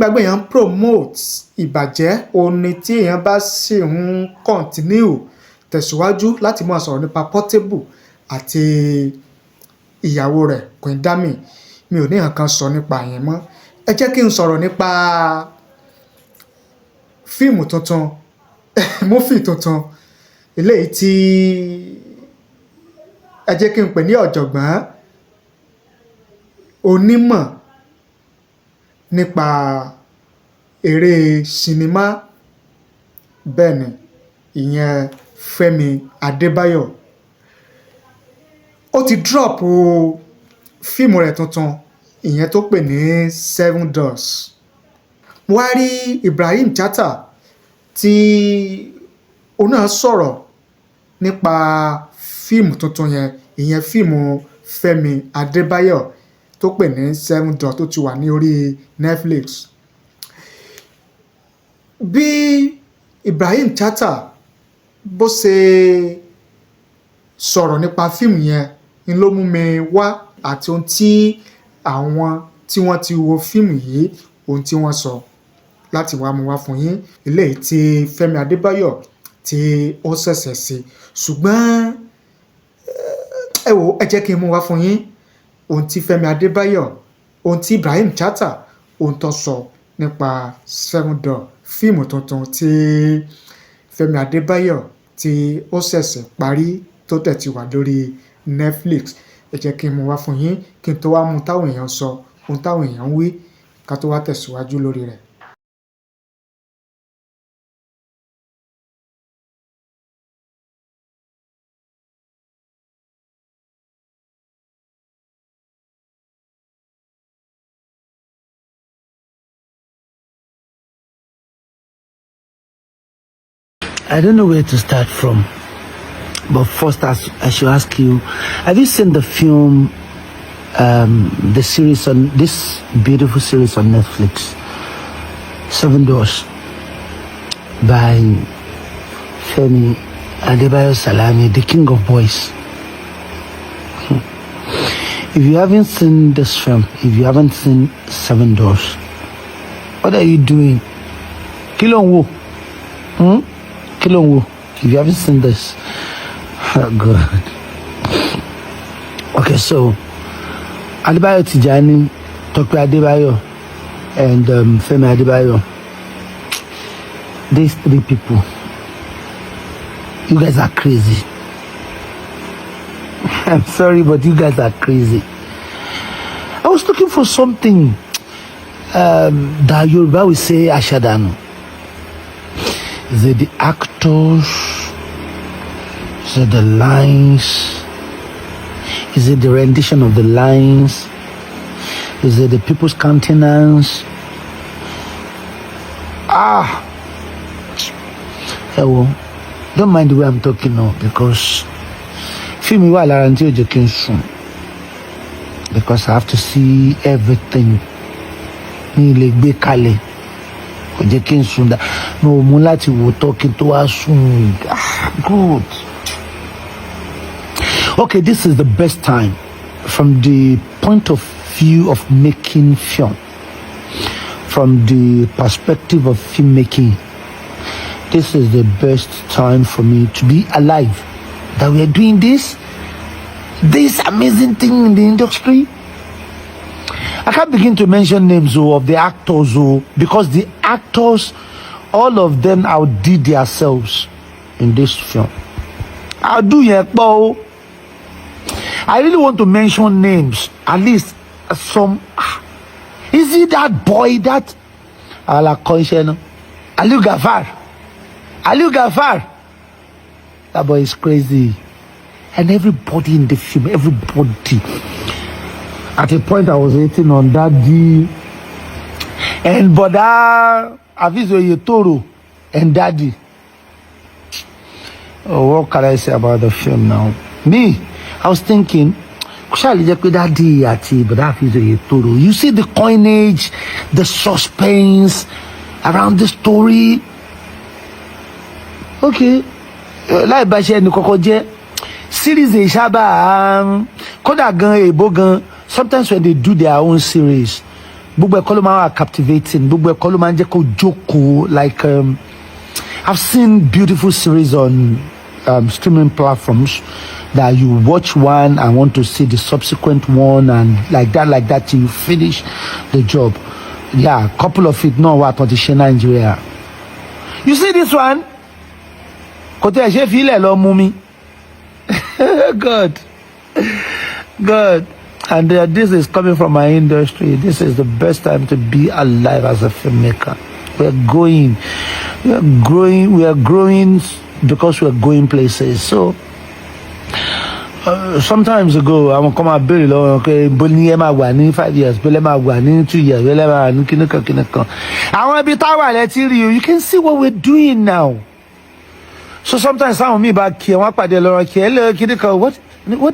gbàgbé èèyàn promote ìbàjẹ́ òní tí èèyàn bá sì ń continue tẹ̀síwájú láti máa sọ̀rọ̀ nípa Portable àti ìyàwó rẹ̀ Queen Dami. Mi ò ní nǹkan sọ nípa yẹn mọ́. Ẹ jẹ́ kí n sọ̀rọ̀ nípa fíìmù tuntun múfì tuntun eléyìí tí ẹ jẹ́ kí n pè ní ọ̀jọ̀gbọ́n onímọ̀ nípa eré sinimá, bẹ́ẹ̀ ni ìyẹn Femi Adebayo. Ó ti drop fíìmù rẹ̀ tuntun ìyẹn tó pè ní 7 Doors. Mo wá rí Ibrahim Chatta tí ó náà sọ̀rọ̀ nípa fíìmù tuntun yẹn, ìyẹn fíìmù Femi Adebayo tó pè ní 7 Doors tó ti wà ní orí Netflix. Bí Ibrahim Chatta bó ṣe sọ̀rọ̀ nípa fíìmù yẹn ni ló mú mi wá àti ohun tí àwọn tí wọ́n ti wo fíìmù yìí ohun tí wọ́n sọ láti wá mú wá fún yín, eléyìí tí Femi Adebayo tí ó ṣẹ̀ṣẹ̀ ṣe. Ṣùgbọ́n ẹ wò ẹ jẹ́ kí n mú wá fún yín ohun tí Femi Adebayo, ohun tí Ibrahim Chatta ohun tó sọ nípa 7 Doors fíìmù tuntun tí Femi Adebayo tí ó ṣẹ̀ṣẹ̀ parí tó tẹ̀ ti wà lórí Netflix. Ẹ jẹ́ kí n mú wá fún yín kí n tó wá mú táwọn èèyàn sọ ohun táwọn èèyàn wí ká tó wá tẹ̀síwájú lórí rẹ̀. I don't know where to start from, but first I should ask you, have you seen the film, the series on this beautiful series on Netflix, 7 Doors, by Femi Adebayo Salami, the king of boys? If you haven't seen this film, if you haven't seen 7 Doors, what are you doing? Kilonwo. Kilonwo. If you haven't seen this, oh God. Okay, so Adebayo Tijani, Tope Adebayo, and Femi Adebayo. These three people, you guys are crazy. I'm sorry, but you guys are crazy. I was looking for something that Yoruba will say Ashadanu. Is it the actors? Is it the lines? Is it the rendition of the lines? Is it the people's countenance? Well, don't mind the way I'm talking now, because film you are until you can soon. Because I have to see everything. Good. Okay, this is the best time from the point of view of making film, from the perspective of filmmaking. This is the best time for me to be alive, that we are doing this amazing thing in the industry. I can't begin to mention names of the actors, because the actors, all of them outdid themselves in this film. I really want to mention names, at least some. Is it that boy that Aliu Gafar? That boy is crazy. And everybody in the film, everybody. At a point I was waiting on Daddy and Boda Avizo Yetoro and Daddy. Oh, what can I say about the film now? Me, I was thinking, you see the coinage, the suspense around the story. Okay, like Bashe Nukokoje, series Shaba, Koda Gan, Ebo Gan. Sometimes when they do their own series, gbogbo ẹ̀kọ́ ló máa wà captivating, gbogbo ẹ̀kọ́ ló máa ń jẹ́ kó jókòó. Like I've seen beautiful series on streaming platforms that you watch one and want to see the subsequent one, and like that till you finish the job. Yeah, couple of it no what on the Nigeria. You see this one? Kote je file lo mumi. God. And this is coming from my industry. This is the best time to be alive as a filmmaker. We are growing because we are going places. So sometimes ago, I'm come out very low. Okay, Boni Emma wani 5 years, Belema wani 2 years, Belema kinaka. I want to be tower. Let's hear you. You can see what we're doing now. So sometimes some of me back here, what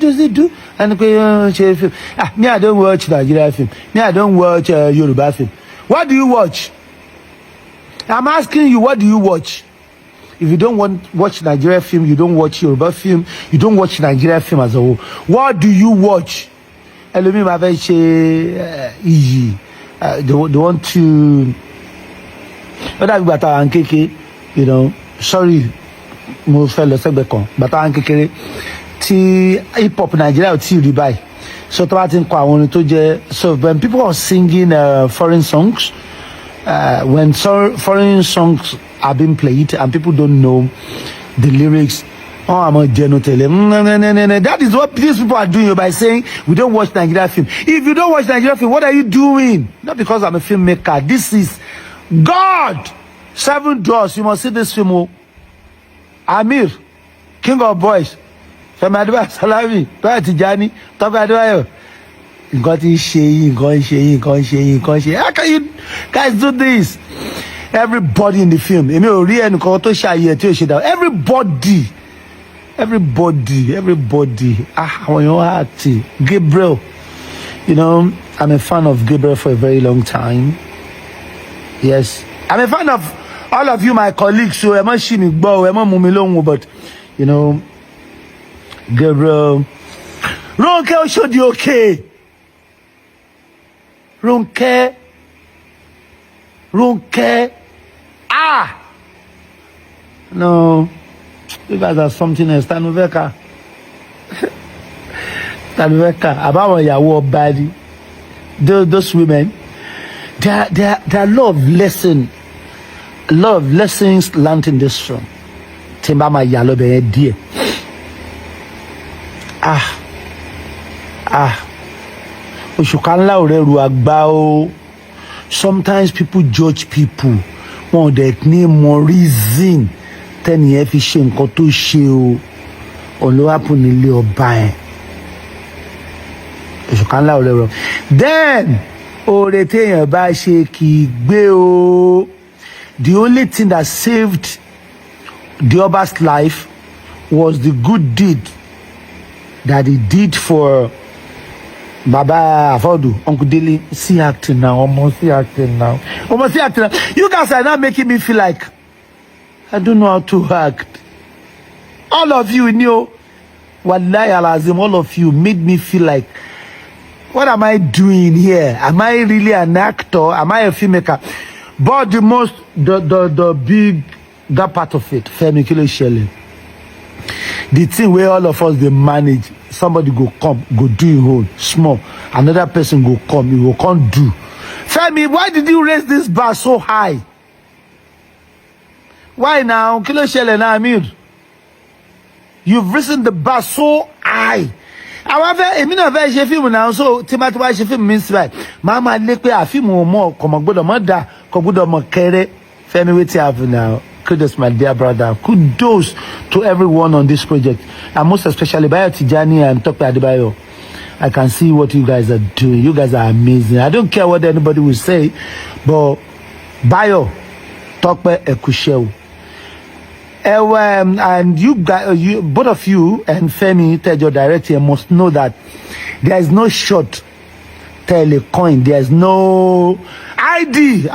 does it do? And me, I don't watch Nigeria film. Me, I don't watch Yoruba film. What do you watch? I'm asking you, what do you watch? If you don't watch Nigeria film, you don't watch Yoruba film, you don't watch Nigeria film as a whole. What do you watch? They want to. You know, sorry, most fellows say but hip hop Nigeria will so so when people are singing foreign songs, when foreign songs are being played and people don't know the lyrics, I'm a genotele. That is what these people are doing by saying we don't watch Nigeria film. If you don't watch Nigeria film, what are you doing? Not because I'm a filmmaker. This is God. 7 Doors. You must see this film. Amir, King of Boys. Femi Adebayo, Salami, Toya Tijani, Tope Adebayo. God is shaking. How can you guys do this? Everybody in the film. Everybody. Gabriel. You know, I'm a fan of Gabriel for a very long time. Yes. I'm a fan of all of you, my colleagues. So I'm not shimmy bow, I'm not mumilong, but you know, Gabriel. Ronke showed you okay. Ronke. No, you guys are something else. Tanuveka. About your war body. Those women, there are a lot of lessons learned in this film. Timbama yalo be dear. Oshukanla oreru agbao. Sometimes people judge people. One that need more reason. Ten years fi ṣe nǹkan tó ṣe o. Olo happen nílé ọba ẹ̀. Oshukanla oreru. Then ore teyan bá ṣe kì í gbé o. The only thing that saved the Oba's life was the good deed that he did for Baba Avodu, Uncle Dili. See acting now, almost see acting now. You guys are not making me feel like I don't know how to act. All of you knew, wallahi alazim, all of you made me feel like, what am I doing here? Am I really an actor? Am I a filmmaker? But the big, that part of it, Femi Kilo Shelley. The thing where all of us they manage, somebody go come, go do your own, small. Another person go come, you will can't do. Femi, why did you raise this bar so high? Why now? Kilo Shelley now, Amir. You've risen the bar so high. However, I mean, I film now, so Timothy film means right. Mama, look where I film more, come on, good mother, come good on Kere. Femi, wait have now. Kudos, my dear brother. Kudos to everyone on this project, and most especially Bayo Tijani and Tope Adebayo. I can see what you guys are doing. You guys are amazing. I don't care what anybody will say, but Bayo, Tope, Ekushew. And you guys, both of you and Femi, your director, must know that there is no short telecoin. There is no ID,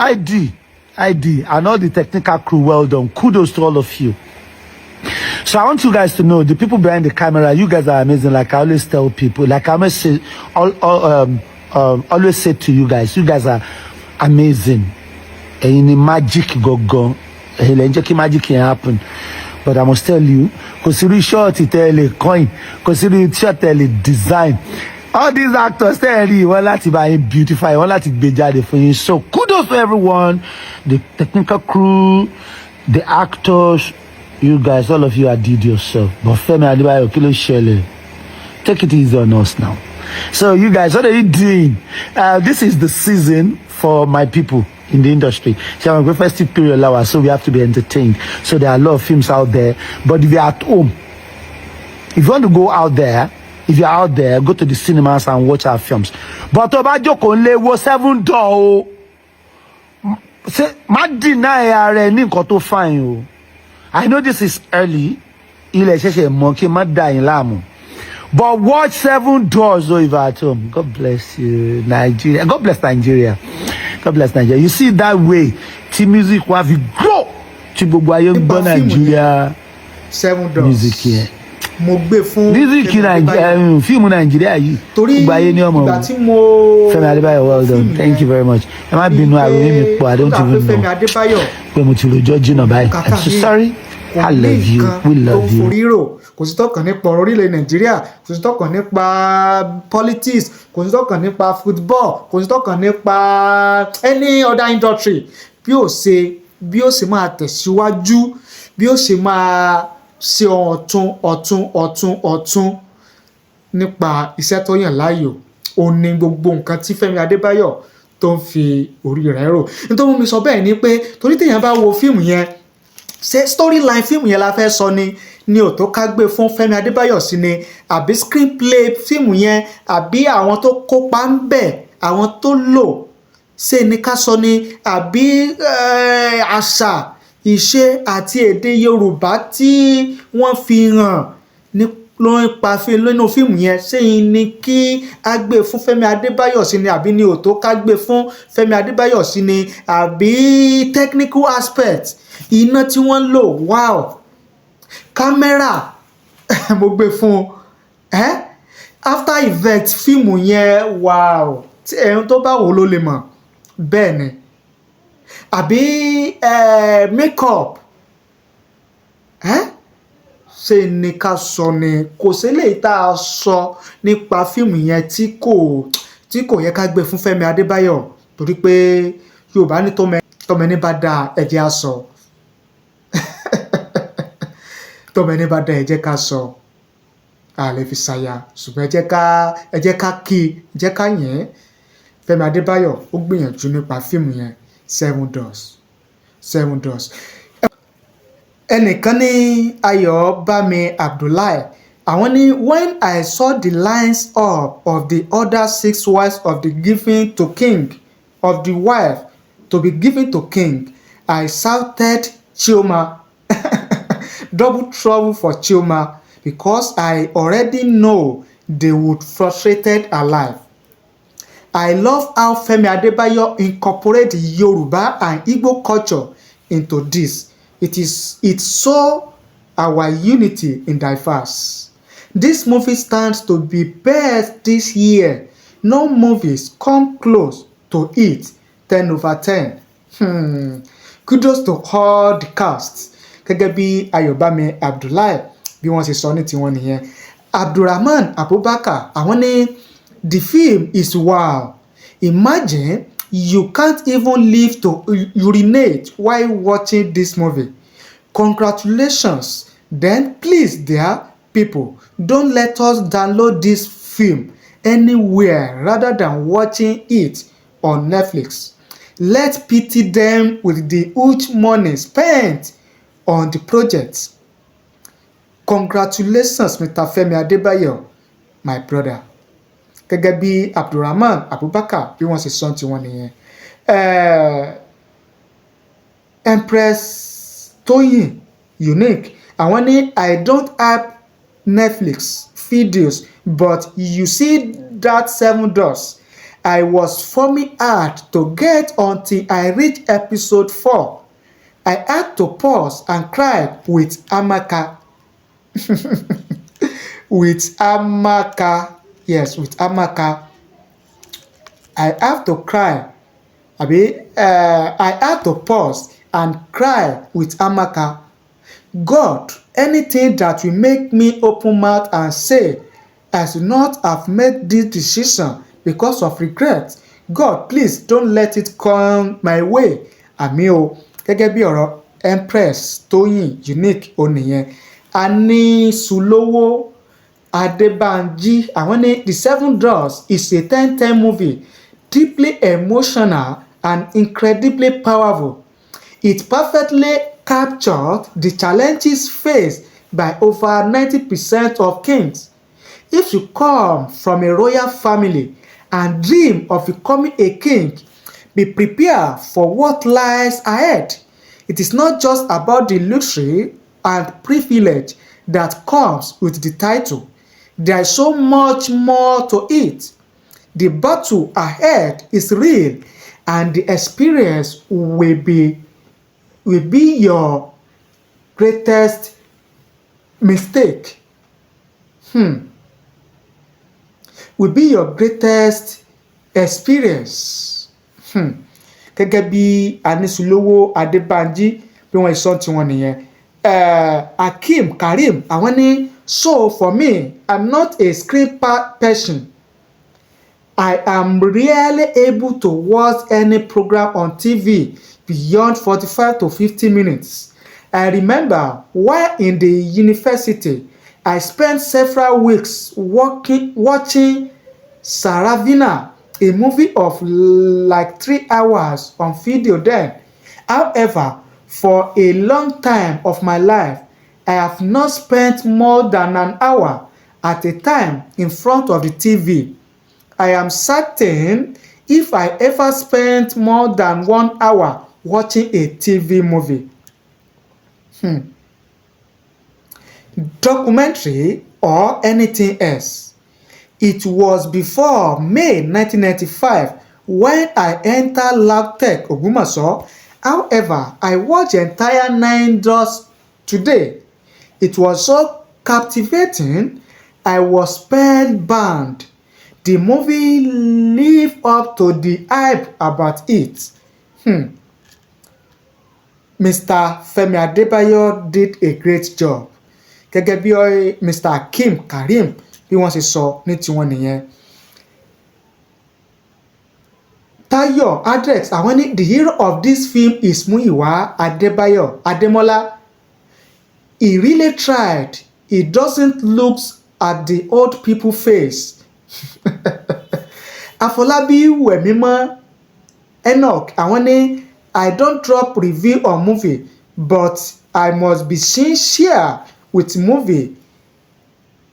and all the technical crew. Well done. Kudos to all of you. So I want you guys to know, the people behind the camera, you guys are amazing. Like I always tell people, like I always say, all always say to you guys are amazing. And in magic go. Magic can happen. But I must tell you, consider short it coin, consider short design. All these actors tell you want to buy beautify, want to be jade for you. So kudos to everyone, the technical crew, the actors, you guys, all of you are did yourself. But Femi Adebayo, Kilo Shele, take it easy on us now. So you guys, what are you doing? This is the season for my people in the industry. So I'm a festive period, so we have to be entertained. So there are a lot of films out there. But if you're at home, if you want to go out there, if you're out there, go to the cinemas and watch our films. But Obajo Konle was 7 door. Say, ma deny are ni nkan to fine. I know this is early. Ile sese monkey ma da in lamu. But watch 7 doors over at home. God bless you, Nigeria. God bless Nigeria. God bless Nigeria. You see that way, T music will grow. Ti gbogbo aye ngbo Nigeria. 7 doors. Music here. Mo gbé fún music Nigeria, fíìmù Nigeria yìí. Torí ìgbà tí mo Femi Adebayo, well done. Thank you very much. Ẹ má bínú àròyé mi pọ̀, I don't even know. Femi Adebayo. Pé mo ti rojọ́ jìnnà báyìí. I'm so sorry. I love you. We love you. Kò sí tọ́kàn nípa orílẹ̀ Nàìjíríà, kò sí tọ́kàn nípa politics, kò sí tọ́kàn nípa football, kò sí tọ́kàn nípa any other industry. Bí ó ṣe máa tẹ̀síwájú, bí ó ṣe máa ṣe ọ̀tún nípa iṣẹ́ tó yàn láàyò. Ó ní gbogbo nǹkan tí Fẹ́mi Adébáyọ̀ tó ń fi orí rẹ̀ rò. Nítorí mú mi sọ bẹ́ẹ̀ ni pé torí téèyàn bá wo fíìmù yẹn, ṣé storyline fíìmù yẹn la fẹ́ sọ ni ò tó ká gbé fún Fẹ́mi Adébáyọ̀ sí ni àbí screenplay fíìmù yẹn àbí àwọn tó kópa ń bẹ̀, àwọn tó lò ṣe ni ká sọ ni àbí àṣà, ìṣe àti èdè Yorùbá tí wọ́n fi hàn nínú fíìmù yẹn ṣé ni kí a gbé fún Fẹ́mi Adébáyọ̀ sí ni àbí ni ò tó ká gbé fún Fẹ́mi Adébáyọ̀ sí ni àbí technical aspect iná tí wọ́n lò wow kámẹ́rà mo gbé fún after effect fíìmù yẹn wow tí ẹ̀yin tó bá wò ló lè mọ̀ bẹ́ẹ̀ ni àbí makeup ṣe ni ká sọ ni kò sí eléyìí tá a sọ nípa fíìmù yẹn tí kò yẹ ká gbé fún Fẹ́mi Adébáyọ̀ torí pé Yorùbá ní tọ́mọ ẹni bá dáa ẹ̀jẹ̀ á sọ tọ́mọ ẹni bá dáa ẹ̀jẹ̀ ká sọ àlè fi ṣàyà ṣùgbọ́n ẹ jẹ́ ká kí ẹ jẹ́ ká yẹn Fẹ́mi Adébáyọ̀ ó gbìyànjú nípa fíìmù yẹn 7 doors. Ẹnìkan ní Ayọ̀bámi Abdullahi àwọn ní when I saw the lines up of the other 6 wives of the giving to king of the wife to be given to king I shouted Chioma double trouble for Chioma because I already know they would frustrated her life. I love how Femi Adebayo incorporate Yoruba and Igbo culture into this. It show our unity in diverse. This movie stands to be best this year. No movies come close to it. 10/10. Kudos to all the cast. Gẹ́gẹ́ bí Ayọ̀bámi Abdullahi bí wọ́n ṣe sọ ní tiwọn nìyẹn. Abdulrahman Abubakar àwọn ní the film is wow. Imagine you can't even live to urinate while watching this movie. Congratulations. Then please dear people, don't let us download this film anywhere rather than watching it on Netflix. Let's pity them with the huge money spent on the project. Congratulations Mr. Femi Adebayo, my brother. Gẹ́gẹ́ bí Abdulrahman Abubakar bí wọ́n ṣe sọ tí wọ́n nìyẹn. Empress Toyin Unique àwọn ní I don't have Netflix videos but you see that 7 doors. I was forming hard to get until I reached episode 4. I had to pause and cry with Amaka. With Amaka. Yes, with Amaka. I have to cry. I had to pause and cry with Amaka. God, anything that will make me open mouth and say, I should not have made this decision because of regret. God, please don't let it come my way. Àmì o, gẹ́gẹ́ bí ọ̀rọ̀ Empress Tóyìn Unique onìyẹn. A ní Sùlówó Adébánjí, àwọn ní The Seven Dwarfs is a 10/10 movie, deeply emotional and incredibly powerful. It perfectly captured the challenges faced by over 90% of kings. If you come from a royal family and dream of becoming a king, be prepared for what lies ahead. It is not just about the luxury and privilege that comes with the title. There is so much more to it. The battle ahead is real, and the experience will be your greatest mistake. Will be your greatest experience. Gẹ́gẹ́ bí Anísùlówó Adébánjí bí wọ́n sọ tiwọn nìyẹn. Hakeem Karim àwọn ní, so for me, I'm not a screen person. I am rarely able to watch any program on TV beyond 45 to 50 minutes. I remember while in the university, I spent several weeks watching Saravina, a movie of like 3 hours on video then. However, for a long time of my life, I have not spent more than an hour at a time in front of the TV. I am certain if I ever spent more than 1 hour watching a TV movie, documentary or anything else, it was before May 1995 when I entered LabTech Ògbómọ̀ṣọ́. However, I watched the entire 9 Dwarfs today. It was so captivating, I was spellbound. The movie lived up to the hype about it. Mr. Femi Adebayo did a great job. Gẹ́gẹ́ bí Mr. Hakeem Karim bí wọ́n ṣe sọ ní tiwọn nìyẹn. Tayo Adrex àwọn ní, the hero of this film is Múyìwá Adémọ́lá. He really tried. He doesn't look at the old people face. Afolabi Wemimo Enoch àwọn ní, I don't drop review on movie, but I must be sincere with movie.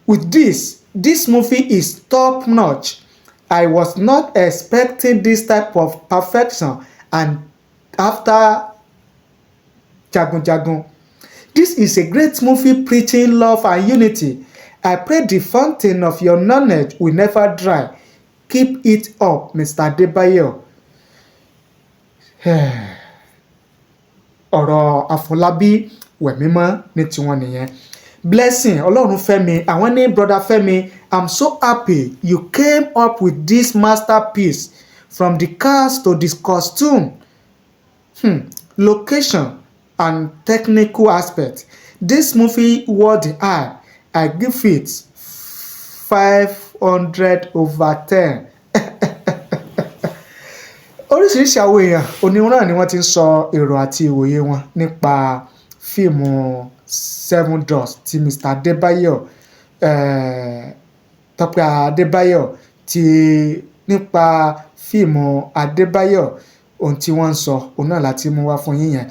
With this movie is top notch. I was not expecting this type of perfection, and after Jagun, this is a great movie preaching love and unity. I pray the fountain of your knowledge will never dry. Keep it up, Mr. Adebayo. Ọ̀rọ̀ Afọlábí Wẹ̀mímọ́ ní tiwọn nìyẹn. Blessing Ọlọ́runfẹ́mi àwọn ní, brother Femi, I'm so happy you came up with this masterpiece, from the cast to this costume, location and technical aspect. This movie worth the eye. I give it 500/10. Oríṣiríṣi àwọn èèyàn onírúurú ni wọ́n ti ń sọ èrò àti ìwòye wọn nípa fíìmù 7 Dwarfs ti Mr. Adebayo, Tọ́pẹ́ Adébáyọ̀, ti nípa fíìmù Adébáyọ̀ ohun tí wọ́n ń sọ òun náà láti mú wá fún yín yẹn.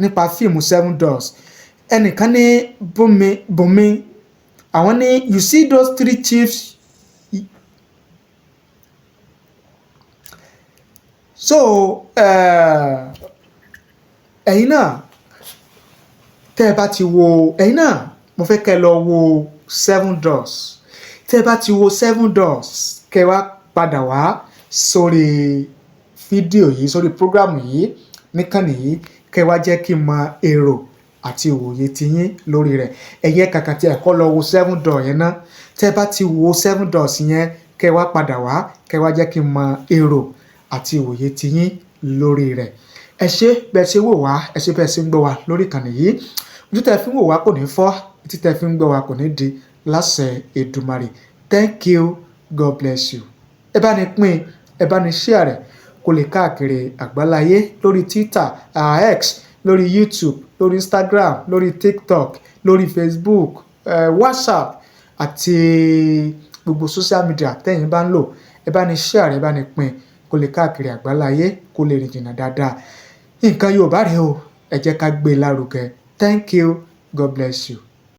Nípa fíìmù 7 Dwarfs, ẹnìkan ní Bùnmi àwọn ní, you see those 3 chiefs. So ẹ̀yin náà tẹ́ ẹ bá ti wo, ẹ̀yin náà mo fẹ́ kẹ́ lọ wo 7 Dwarfs. Tẹ́ ẹ bá ti wo 7 Dwarfs, kẹ́ wá padà wá sórí fídíò yìí, sórí prógrámù yìí níkànnì yìí, kẹ́ wá jẹ́ kí n mọ èrò àti òwòye tiyín lórí rẹ̀. Ẹ̀yẹ kàkà tí ẹ kọ́ lọ wo 7 Dwarfs yẹn náà. Tẹ́ ẹ bá ti wo 7 Dwarfs yẹn, kẹ́ wá padà wá kẹ́ wá jẹ́ kí n mọ èrò àti òye tiyín lórí rẹ̀. Ẹ ṣé bẹ́ẹ̀ ṣe wò wá, ẹ ṣé bẹ́ẹ̀ ṣe ń gbọ́ wá lórí ìkànnì yìí. Ojú tẹ́ fi ń wò wá kò ní fọ́, etí tẹ́ fi ń gbọ́ wá kò ní di láṣẹ Èdùmàrè. Thank you, God bless you. Ẹ bá ní pín, ẹ bá ní share rẹ̀ kó lè káàkiri àgbáláyé lórí Twitter, X, lórí YouTube, lórí Instagram, lórí TikTok, lórí Facebook, WhatsApp àti gbogbo social media tẹ́yin bá ń lò. Ẹ bá ní share rẹ̀, ẹ bá ní pín kó lè káàkiri àgbáláyé kó lè rìn jìnnà dáadáa. Nǹkan Yorùbá rèé o, ẹ jẹ́ ká gbé lárugẹ. Thank you, God bless you.